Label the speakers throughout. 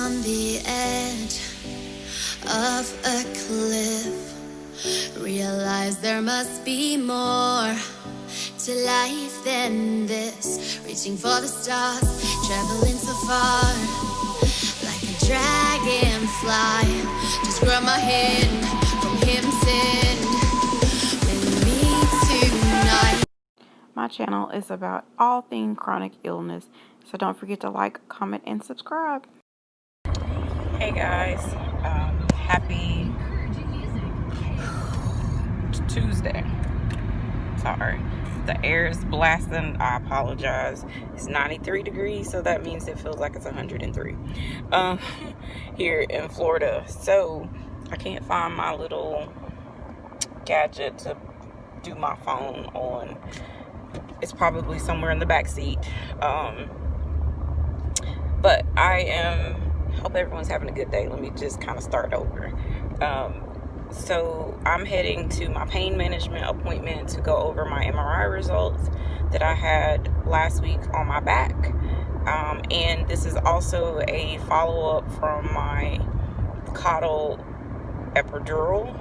Speaker 1: on the edge of a cliff. Realize there must be more to life than this. Reaching for the stars, traveling so far, like a dragonfly. Just grab my hand from him, send with me tonight.
Speaker 2: My channel is about all things chronic illness, so don't forget to like, comment, and subscribe. Hey guys, happy Tuesday. Sorry, the air is blasting. I apologize. It's 93 degrees, so that means it feels like it's 103 here in Florida. So I can't find my little gadget to do my phone on. It's probably somewhere in the back seat. But hope everyone's having a good day. Let me just kind of start over. So I'm heading to my pain management appointment to go over my MRI results that I had last week on my back. And this is also a follow-up from my caudal epidural.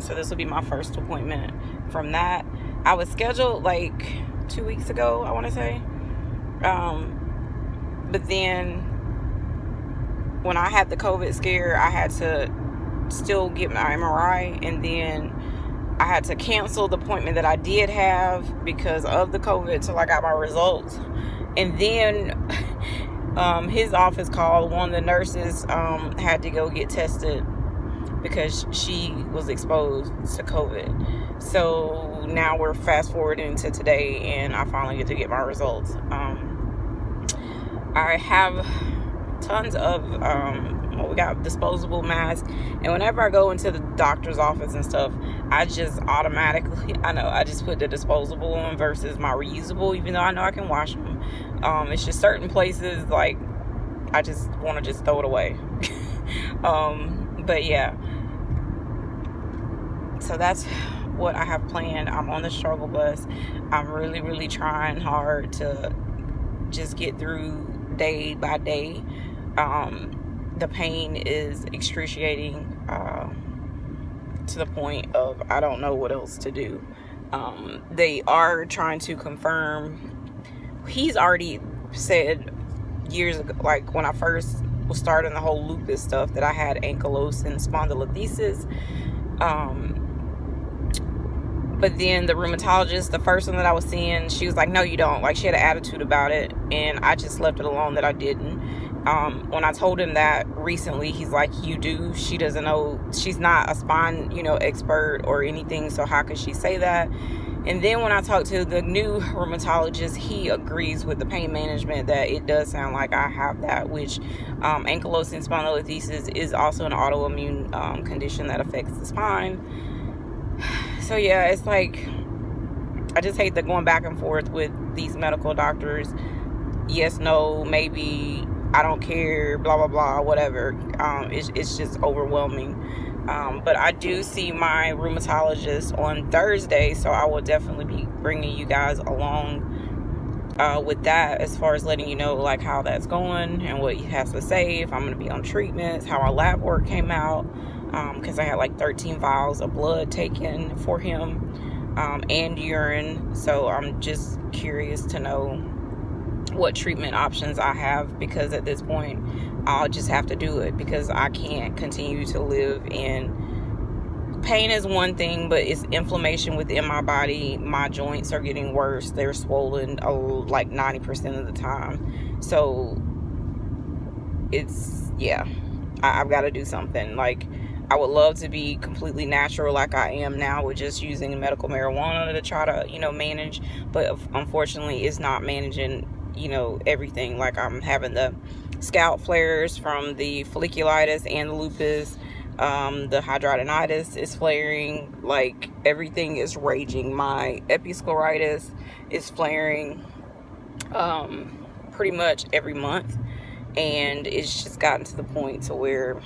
Speaker 2: So this will be my first appointment from that. I was scheduled like 2 weeks ago, I want to say. But then when I had the COVID scare, I had to still get my MRI, and then I had to cancel the appointment that I did have because of the COVID till I got my results. And then his office called. One of the nurses had to go get tested because she was exposed to COVID. So now we're fast forwarding to today, and I finally get to get my results. I have tons of we got disposable masks, and whenever I go into the doctor's office and stuff, I just automatically, I just put the disposable on versus my reusable, even though I know I can wash them. It's just certain places, like, I just want to just throw it away. But yeah, so that's what I have planned. I'm on the struggle bus. I'm really trying hard to just get through day by day. The pain is excruciating to the point of I don't know what else to do. They are trying to confirm. He's already said years ago, like when I first was starting the whole lupus stuff, that I had ankylosing spondylolisthesis. But then the rheumatologist, the first one that I was seeing, she was like, no, you don't. Like, she had an attitude about it, and I just left it alone that I didn't. When I told him that recently, he's like, you do. She doesn't know. She's not a spine, expert or anything, so how could she say that? And then when I talked to the new rheumatologist, he agrees with the pain management that it does sound like I have that, which ankylosing spondylolisthesis is also an autoimmune condition that affects the spine. So yeah, it's like, I just hate the going back and forth with these medical doctors. Yes, no, maybe, I don't care, blah, blah, blah, whatever. It's just overwhelming. But I do see my rheumatologist on Thursday, so I will definitely be bringing you guys along with that, as far as letting you know like how that's going and what he has to say, if I'm going to be on treatments, how our lab work came out. Because I had like 13 vials of blood taken for him, and urine. So I'm just curious to know what treatment options I have, because at this point I'll just have to do it, because I can't continue to live in pain. Is one thing, but it's inflammation within my body. My joints are getting worse. They're swollen like 90% of the time. So it's, yeah, I've got to do something. Like, I would love to be completely natural like I am now, with just using medical marijuana to try to, manage. But unfortunately, it's not managing, everything. Like, I'm having the scalp flares from the folliculitis and the lupus. The hidradenitis is flaring. Like, everything is raging. My episcleritis is flaring pretty much every month. And it's just gotten to the point to where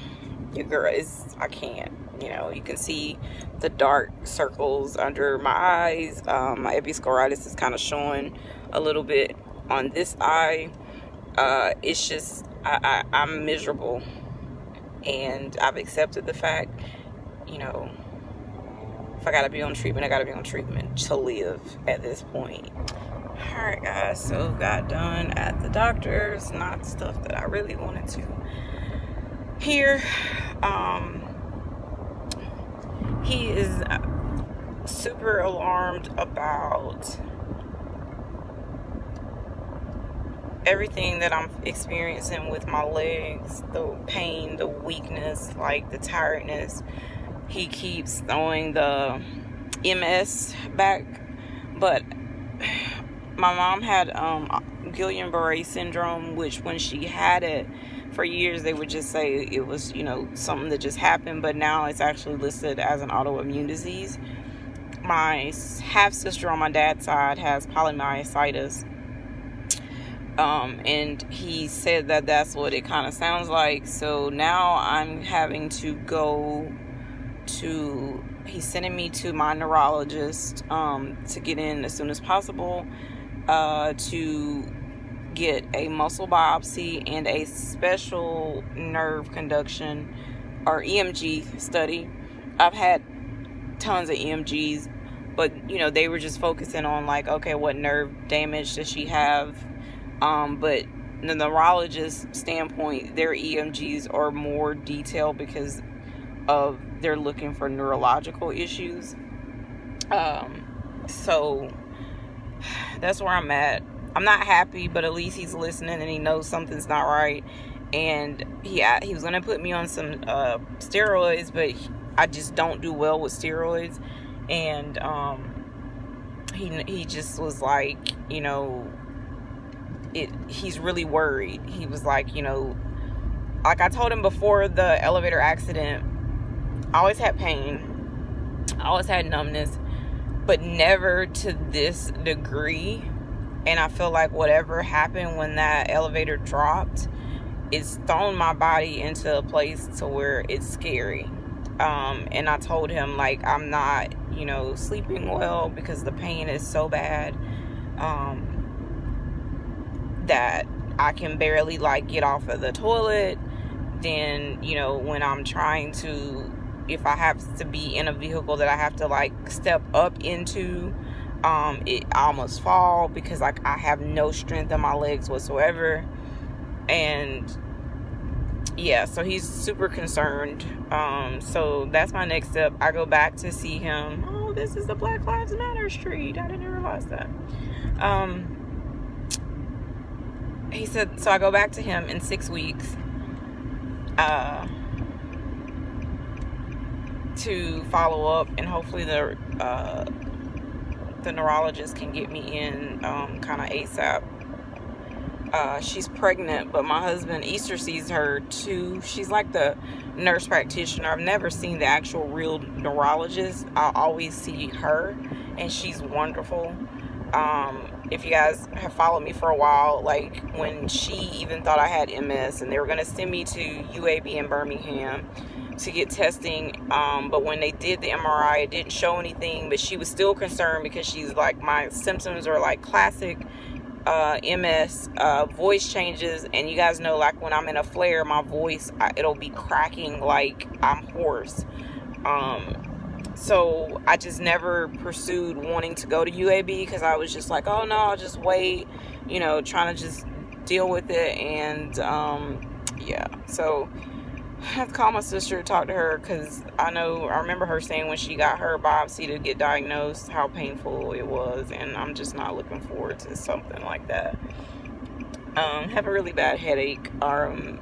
Speaker 2: your girl is, I can't, you can see the dark circles under my eyes. My episcleritis is kind of showing a little bit on this eye. It's just, I'm miserable. And I've accepted the fact, you know, if I gotta be on treatment, I gotta be on treatment to live at this point. Alright guys, so got done at the doctor's, not stuff that I really wanted to hear. He is super alarmed about everything that I'm experiencing with my legs, the pain, the weakness, like the tiredness. He keeps throwing the MS back, but my mom had Guillain-Barré syndrome, which when she had it for years, they would just say it was, you know, something that just happened, but now it's actually listed as an autoimmune disease. My half-sister on my dad's side has polymyositis, and he said that that's what it kind of sounds like. So now I'm having to go to, he's sending me to my neurologist to get in as soon as possible to get a muscle biopsy and a special nerve conduction or EMG study. I've had tons of EMGs, but you know, they were just focusing on like, okay, what nerve damage does she have? But the neurologist standpoint, their EMGs are more detailed because of they're looking for neurological issues. So that's where I'm at. I'm not happy, but at least he's listening and he knows something's not right. And he was gonna put me on some steroids, but I just don't do well with steroids. And he just was like, you know, he's really worried. He was like, you know, like I told him before the elevator accident, I always had pain, I always had numbness, but never to this degree. And I feel like whatever happened when that elevator dropped, it's thrown my body into a place to where it's scary. And I told him, like, I'm not, you know, sleeping well because the pain is so bad that I can barely, like, get off of the toilet. Then, you know, when I'm trying to, if I have to be in a vehicle that I have to, like, step up into, I almost fall because, like, I have no strength in my legs whatsoever. And yeah, so he's super concerned. So that's my next step. I go back to see him. Oh, this is the Black Lives Matter street. I didn't realize that. He said, so I go back to him in 6 weeks to follow up, and hopefully the neurologist can get me in kind of ASAP. She's pregnant, but my husband, Easter, sees her too. She's like the nurse practitioner. I've never seen the actual real neurologist. I always see her, and she's wonderful. If you guys have followed me for a while, like when she even thought I had MS and they were going to send me to UAB in Birmingham to get testing, but when they did the MRI, it didn't show anything, but she was still concerned because she's like, my symptoms are like classic MS, voice changes, and you guys know, like when I'm in a flare, my voice, it'll be cracking like I'm hoarse. So I just never pursued wanting to go to UAB because I was just like, oh no, I'll just wait, you know, trying to just deal with it. And yeah, so I have to call my sister, talk to her, because I remember her saying when she got her biopsy to get diagnosed how painful it was, and I'm just not looking forward to something like that. Have a really bad headache. No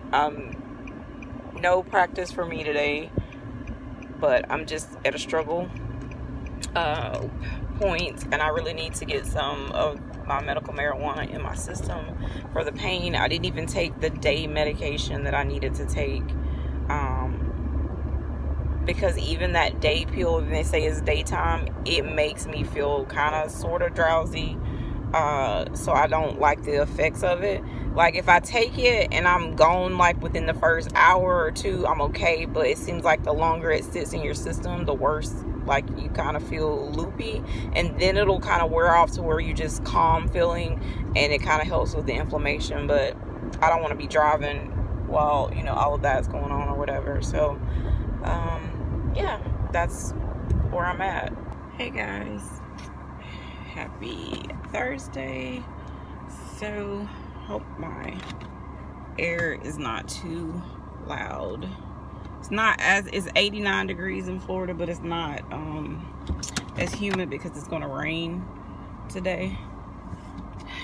Speaker 2: practice for me today, but I'm just at a struggle point, and I really need to get some of my medical marijuana in my system for the pain. I didn't even take the day medication that I needed to take, because even that day pill, when they say it's daytime, it makes me feel kind of sort of drowsy. So I don't like the effects of it. Like if I take it and I'm gone like within the first hour or two, I'm okay, but it seems like the longer it sits in your system, the worse, like you kind of feel loopy, and then it'll kind of wear off to where you just calm feeling, and it kind of helps with the inflammation. But I don't want to be driving while, you know, all of that's going on or whatever. So, yeah, that's where I'm at. Hey guys, happy Thursday. So, hope my air is not too loud. It's 89 degrees in Florida, but it's not as humid because it's going to rain today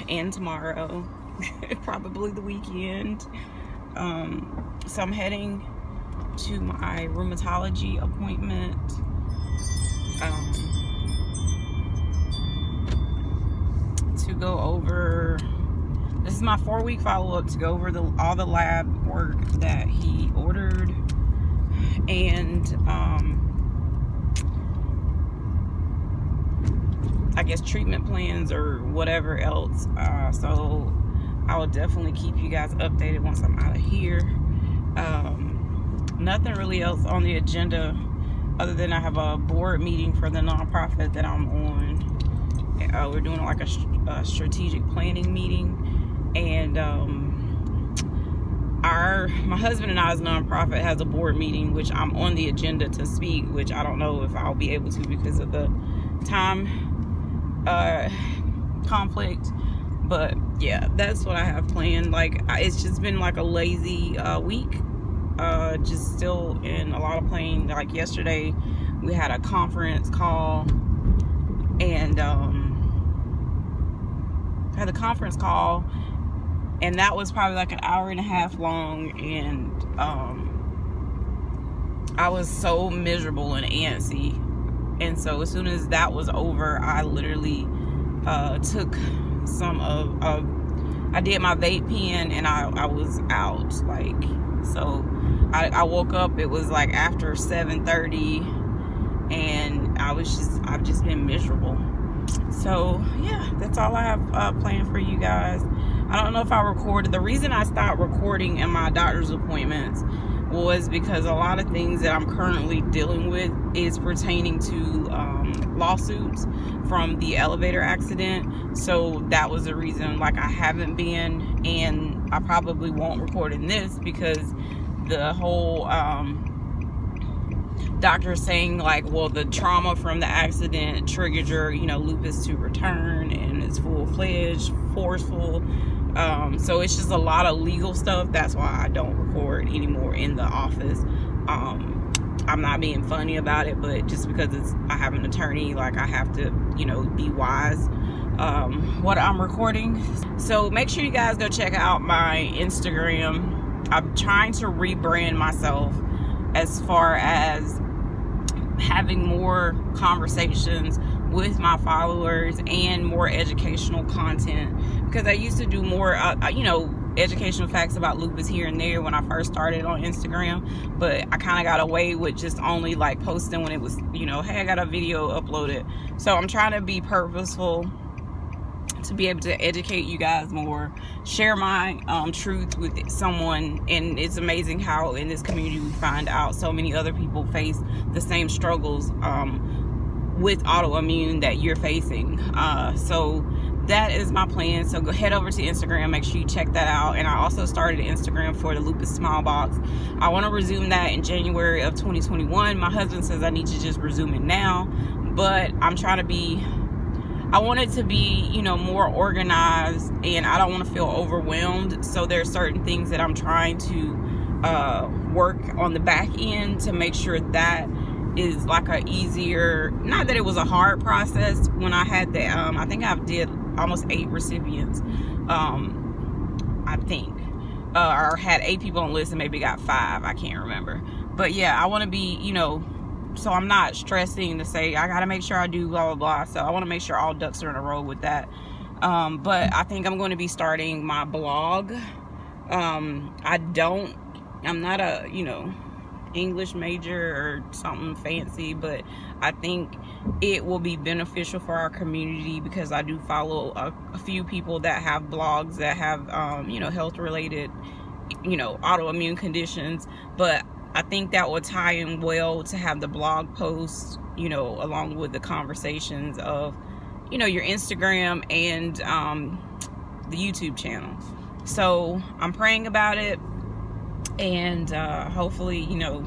Speaker 2: and tomorrow, probably the weekend. So I'm heading to my rheumatology appointment. To go over, this is my 4-week follow-up to go over all the lab work that he ordered, and I guess treatment plans or whatever else. So I will definitely keep you guys updated once I'm out of here. Nothing really else on the agenda other than I have a board meeting for the nonprofit that I'm on. We're doing like a strategic planning meeting, and my husband and I's nonprofit has a board meeting, which I'm on the agenda to speak, which I don't know if I'll be able to because of the time conflict. But yeah, that's what I have planned. Like, it's just been like a lazy week, just still in a lot of planning. Like yesterday we had a conference call, and that was probably like an hour and a half long, and I was so miserable and antsy. And so as soon as that was over, I literally took some I did my vape pen, and I was out. Like, so I woke up, it was like after 7:30, and I've just been miserable. So yeah, that's all I have planned for you guys. I don't know if I recorded. The reason I stopped recording in my doctor's appointments was because a lot of things that I'm currently dealing with is pertaining to lawsuits from the elevator accident. So that was the reason, like, I haven't been, and I probably won't record in this because the whole doctor saying, like, well, the trauma from the accident triggered your, you know, lupus to return, and it's full-fledged, forceful. So it's just a lot of legal stuff. That's why I don't record anymore in the office. I'm not being funny about it, but just because I have an attorney, like, I have to, you know, be wise what I'm recording. So make sure you guys go check out my Instagram. I'm trying to rebrand myself as far as having more conversations with my followers and more educational content, because I used to do more you know, educational facts about lupus here and there when I first started on Instagram, but I kind of got away with just only like posting when it was, you know, hey, I got a video uploaded. So I'm trying to be purposeful to be able to educate you guys more, share my truth with someone. And it's amazing how in this community we find out so many other people face the same struggles with autoimmune that you're facing. So that is my plan. So go head over to Instagram, make sure you check that out. And I also started an Instagram for the Lupus Smile Box. I want to resume that in January of 2021. My husband says I need to just resume it now, but I'm trying to be, I want it to be, you know, more organized, and I don't want to feel overwhelmed. So there are certain things that I'm trying to work on the back end to make sure that is like a easier, not that it was a hard process when I had the I think I did almost 8 recipients, I think, or had 8 people on the list and maybe got 5, I can't remember. But yeah, I want to be, you know, so I'm not stressing to say I gotta make sure I do blah blah blah. So I want to make sure all ducks are in a row with that. But I think I'm going to be starting my blog. I'm not a, you know, English major or something fancy, but I think it will be beneficial for our community because I do follow a few people that have blogs that have you know, health related, you know, autoimmune conditions. But I think that will tie in well to have the blog posts, you know, along with the conversations of, you know, your Instagram and the YouTube channel. So I'm praying about it. And hopefully, you know,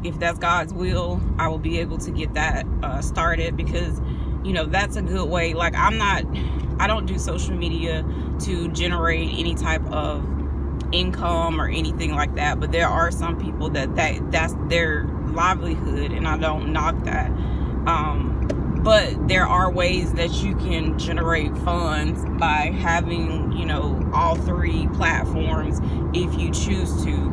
Speaker 2: if that's God's will, I will be able to get that started, because, you know, that's a good way. Like, I don't do social media to generate any type of income or anything like that, but there are some people that's their livelihood, and I don't knock that. But there are ways that you can generate funds by having, you know, all three platforms if you choose to.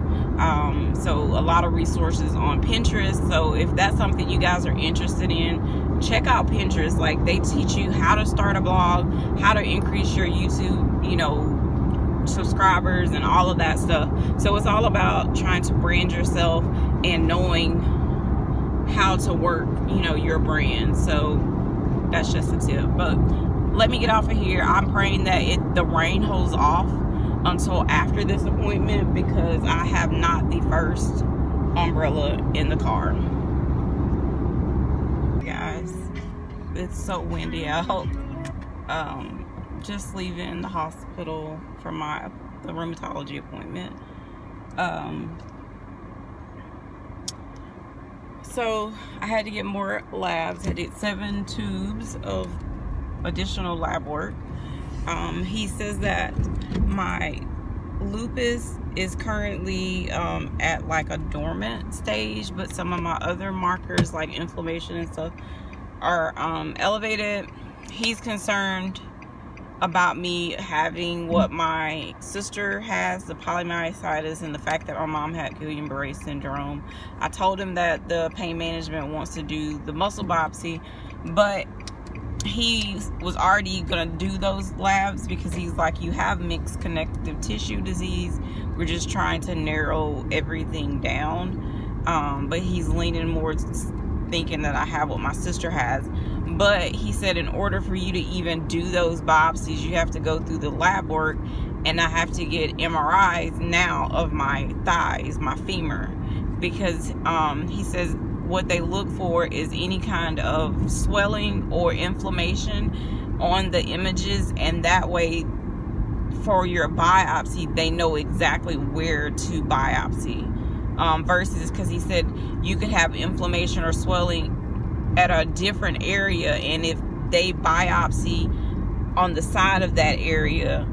Speaker 2: So a lot of resources on Pinterest. So if that's something you guys are interested in, check out Pinterest. Like, they teach you how to start a blog, how to increase your YouTube, you know, subscribers and all of that stuff. So it's all about trying to brand yourself and knowing how to work, you know, your brand. So that's just a tip. But let me get off of here. I'm praying that the rain holds off until after this appointment, because I have not the first umbrella in the car. Guys, it's so windy out. Just leaving the hospital for the rheumatology appointment. So I had to get more labs. I did 7 tubes of additional lab work. He says that my lupus is currently at like a dormant stage, but some of my other markers like inflammation and stuff are elevated. He's concerned about me having what my sister has, the polymyositis, and the fact that my mom had Guillain-Barré syndrome. I told him that the pain management wants to do the muscle biopsy, but he was already gonna do those labs because he's like, you have mixed connective tissue disease. We're just trying to narrow everything down. But he's leaning more thinking that I have what my sister has. But he said in order for you to even do those biopsies, you have to go through the lab work, and I have to get MRIs now of my thighs, my femur, because he says what they look for is any kind of swelling or inflammation on the images, and that way for your biopsy they know exactly where to biopsy, versus, because he said you could have inflammation or swelling at a different area, and if they biopsy on the side of that area,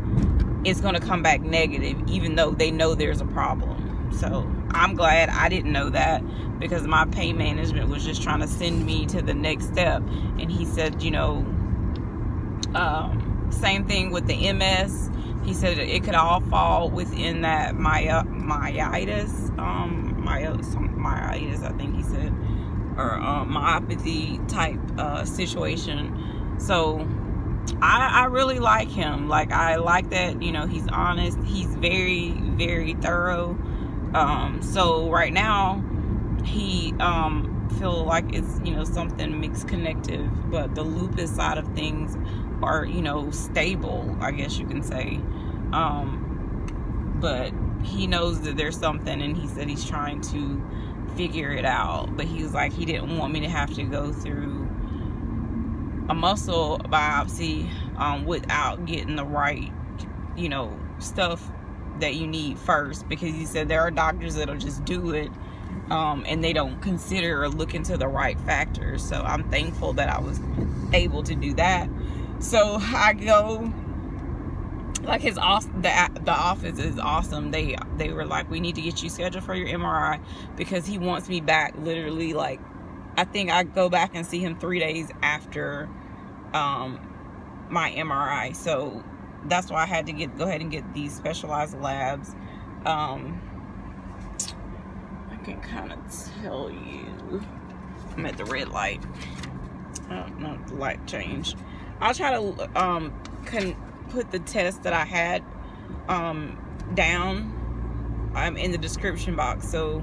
Speaker 2: it's going to come back negative, even though they know there's a problem. So I'm glad I didn't know that, because my pain management was just trying to send me to the next step. And he said, you know, same thing with the MS. He said it could all fall within that myositis, I think he said, or myopathy type situation. So I really like him. Like, I like that, you know, he's honest. He's very, very thorough. So right now he feel like it's, you know, something mixed connective, but the lupus side of things are, you know, stable, I guess you can say. But he knows that there's something, and he said he's trying to figure it out. But he was like, he didn't want me to have to go through a muscle biopsy without getting the right, you know, stuff that you need first, because he said there are doctors that'll just do it and they don't consider or look into the right factors. So I'm thankful that I was able to do that. So I go, like, the office is awesome. They were like, we need to get you scheduled for your MRI, because he wants me back literally, like, I think I go back and see him 3 days after my MRI. So that's why I had to go ahead and get these specialized labs. I can kind of tell you, I'm at the red light. No, the light changed. I'll try to put the test that I had down in the description box, so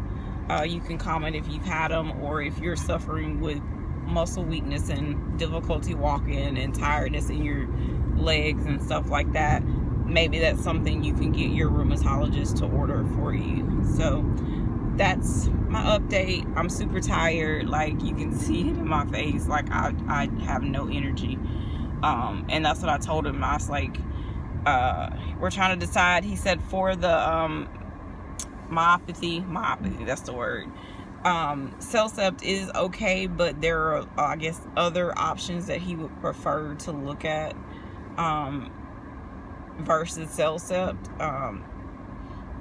Speaker 2: you can comment if you've had them, or if you're suffering with muscle weakness and difficulty walking and tiredness in your legs and stuff like that. Maybe that's something you can get your rheumatologist to order for you. So that's my update. I'm super tired. Like, you can see it in my face. Like, I have no energy. And that's what I told him. I was like, we're trying to decide. He said for the myopathy, that's the word. CellCept is okay, but there are, I guess, other options that he would prefer to look at versus CellCept.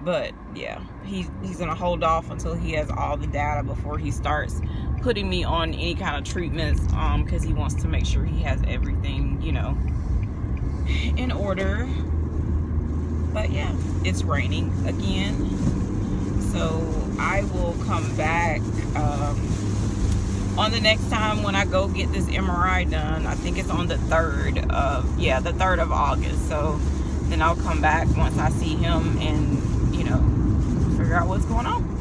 Speaker 2: But yeah, he's gonna hold off until he has all the data before he starts putting me on any kind of treatments, because he wants to make sure he has everything, you know, in order. But yeah, it's raining again, so I will come back on the next time when I go get this MRI done. I think it's on the 3rd of August. So then I'll come back once I see him and, you know, figure out what's going on.